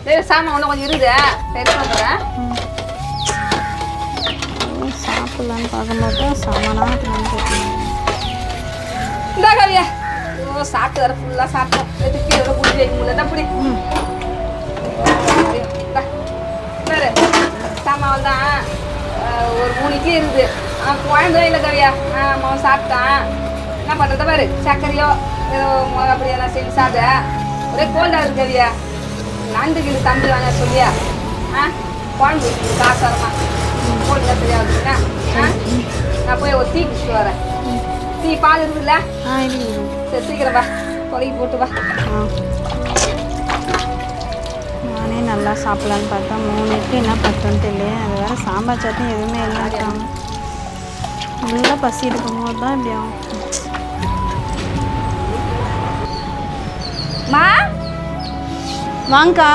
சரி சாமான் ஒன்றும் கொஞ்சம் இருக்குது எடுத்து வந்துடுறேன். சாப்பிட்லான்னு பார்க்கும்போது சாமானாக இந்தா கவியா. ஓ சாப்பிட்டு வர ஃபுல்லாக சாப்பிட்டோம். எதுக்கு எவ்வளோ குடி வைக்க முடியல அப்படி சாமான் தான் ஒரு 3 இட்லி இருக்குது. குழந்தை இல்லை கவியா. அவன் சாப்பிட்டான். என்ன பண்ணுறத பாரு சர்க்கரையோ ஏதோ அப்படி எல்லாம் செஞ்சு சாப்பிட ஒரே கோல்டாக இருக்கு கவியா. நண்டுக்கு இது தம்பி வாங்க சொல்லியா குழம்பு காசு வரமா கோல்டு தெரியாதுன்னா நான் போய் ஒரு டீ குடிச்சிட்டு வரேன். டீ பால் இருக்குல்ல? சரி சீக்கிரம் வா கொலைக்கு போட்டு வா. நானே நல்லா சாப்பிட்லான்னு பார்த்தா 3 இட்லி என்ன பத்துன்ட்டு இல்லையே. அது வேறு சாம்பார் சட்னி எதுவுமே இல்லாட்டாங்க. நல்லா பசி இருக்கும்போது தான் இப்படி ஆகும். மா வாங்கக்கா.